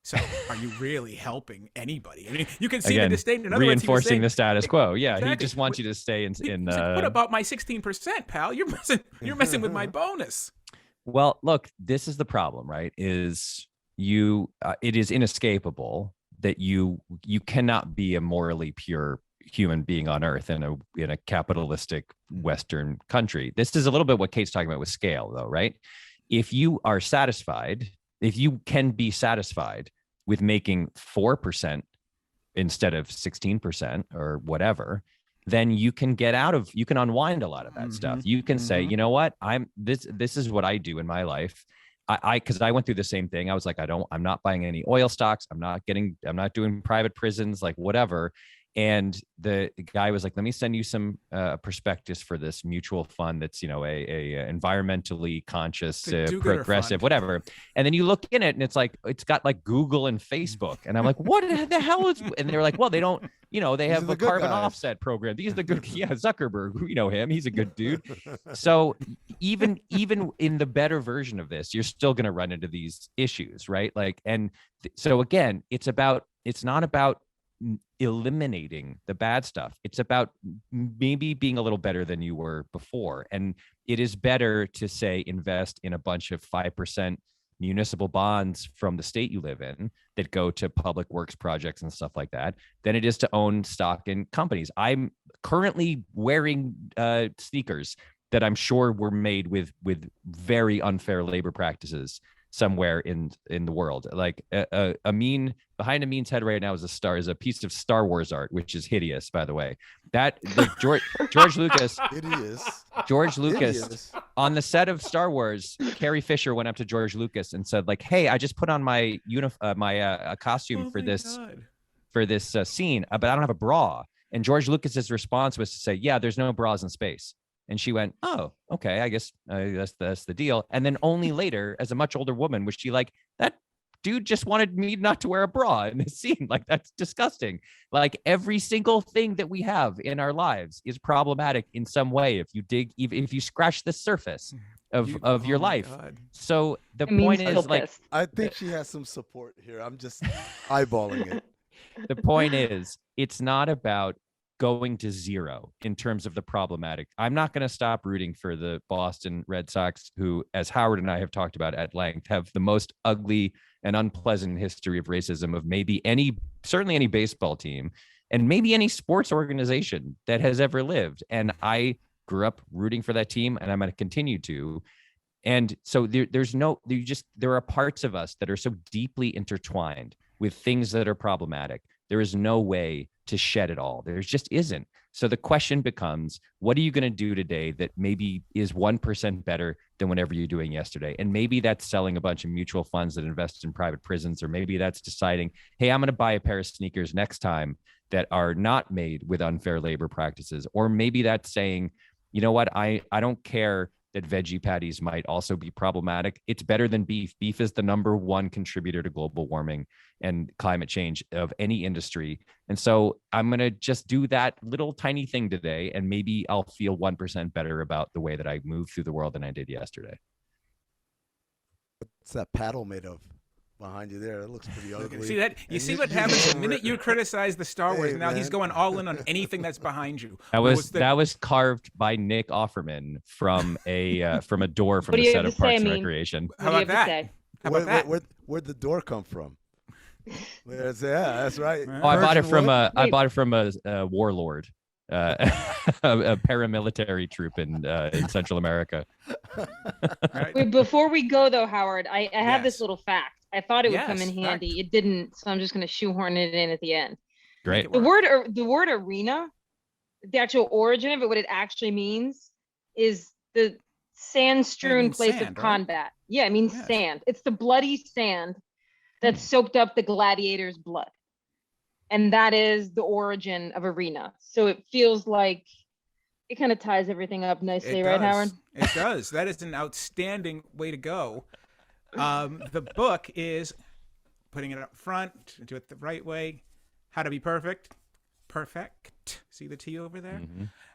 So are you really helping anybody? I mean, you can see Again, the disdain. In other reinforcing words, he was saying, the status quo. Yeah, exactly. he just wants you to stay in. He's like, what about my 16%, pal? You're messing with my bonus. Well, look, this is the problem, right? Is it is inescapable that you cannot be a morally pure human being on earth in a capitalistic Western country. This is a little bit what Kate's talking about with scale, though, right? If you are satisfied, if you can be satisfied with making 4% instead of 16% or whatever, then you can you can unwind a lot of that stuff. You can say, you know what, this is what I do in my life. Because I went through the same thing. I was like, I'm not buying any oil stocks. I'm not doing private prisons, like whatever. And the guy was like, let me send you some prospectus for this mutual fund that's, a environmentally conscious, progressive, whatever. And then you look in it and it's like, it's got like Google and Facebook. And I'm like, what the hell is, and they're like, well, they don't, they have a carbon offset program. These are the good, Zuckerberg, you know him, he's a good dude. So even in the better version of this, you're still going to run into these issues, right? Like, and so again, it's not about eliminating the bad stuff. It's about maybe being a little better than you were before. And it is better to say invest in a bunch of 5% municipal bonds from the state you live in that go to public works projects and stuff like that than it is to own stock in companies. I'm currently wearing sneakers that I'm sure were made with very unfair labor practices somewhere in the world. Like Amin, behind Amin's head right now is a piece of Star Wars art, which is hideous, by the way. That George Lucas, George Lucas on the set of Star Wars, Carrie Fisher went up to George Lucas and said, like, hey, I just put on my costume for this scene, but I don't have a bra. And George Lucas's response was to say, yeah, there's no bras in space. And she went, oh, okay, I guess that's the deal. And then only later, as a much older woman, was she like, that dude just wanted me not to wear a bra in this scene. Like, that's disgusting. Like, every single thing that we have in our lives is problematic in some way if you scratch the surface of your life. God. So the point is, like, I think she has some support here. I'm just eyeballing it. The point is, it's not about going to zero in terms of the problematic. I'm not going to stop rooting for the Boston Red Sox, who, as Howard and I have talked about at length, have the most ugly and unpleasant history of racism of certainly any baseball team and maybe any sports organization that has ever lived. And I grew up rooting for that team, and I'm going to continue to. And so there are parts of us that are so deeply intertwined with things that are problematic. There is no way to shed it all. There just isn't. So the question becomes, what are you going to do today that maybe is 1% better than whatever you're doing yesterday? And maybe that's selling a bunch of mutual funds that invest in private prisons, or maybe that's deciding, hey, I'm going to buy a pair of sneakers next time that are not made with unfair labor practices. Or maybe that's saying, you know what, I don't care that veggie patties might also be problematic. It's better than beef. Beef is the #1 contributor to global warming and climate change of any industry. And so I'm going to just do that little tiny thing today, and maybe I'll feel 1% better about the way that I move through the world than I did yesterday. What's that paddle made of behind you there? It looks pretty ugly. See that? You see what happens the minute you criticize the Star Wars? Now he's going all in on anything that's behind you. That was carved by Nick Offerman from a door from the set of Parks and Recreation. How about that? How about that? Where'd the door come from? Yeah, that's right. Oh, I bought it from a warlord. a paramilitary troop in Central America. Right? Wait, before we go though, Howard, I have this Yes. little fact. I thought it would come in Yes, handy. fact. It didn't, so I'm just going to shoehorn it in at the end. Great. Make it The work. word arena, the actual origin of it, what it actually means, is the sand-strewn means place sand, of right? combat. Yeah, it means Yes. sand. It's the bloody sand that soaked up the gladiator's blood, and that is the origin of arena. So it feels like it kind of ties everything up nicely, right, Howard? It does. That is an outstanding way to go. The book is putting it up front, do it the right way. How to be perfect. Perfect. See the T over there?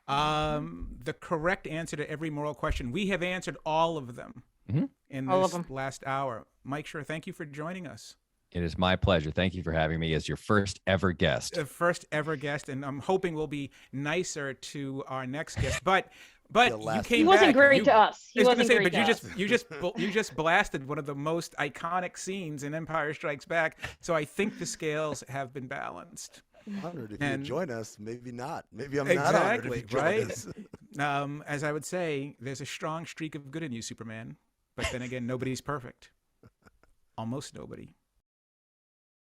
The correct answer to every moral question. We have answered all of them in All of this them. last hour. Mike Schur, thank you for joining us. It is my pleasure. Thank you for having me as your first ever guest. The first ever guest, and I'm hoping we'll be nicer to our next guest. But The you last came He wasn't back. great You- to us. He I was gonna wasn't say, great but to us. you just blasted one of the most iconic scenes in Empire Strikes Back. So I think the scales have been balanced. Honored if And- you join us. Maybe not. Maybe I'm not honored if Exactly, you join right? us. As I would say, there's a strong streak of good in you, Superman. But then again, nobody's perfect. Almost nobody.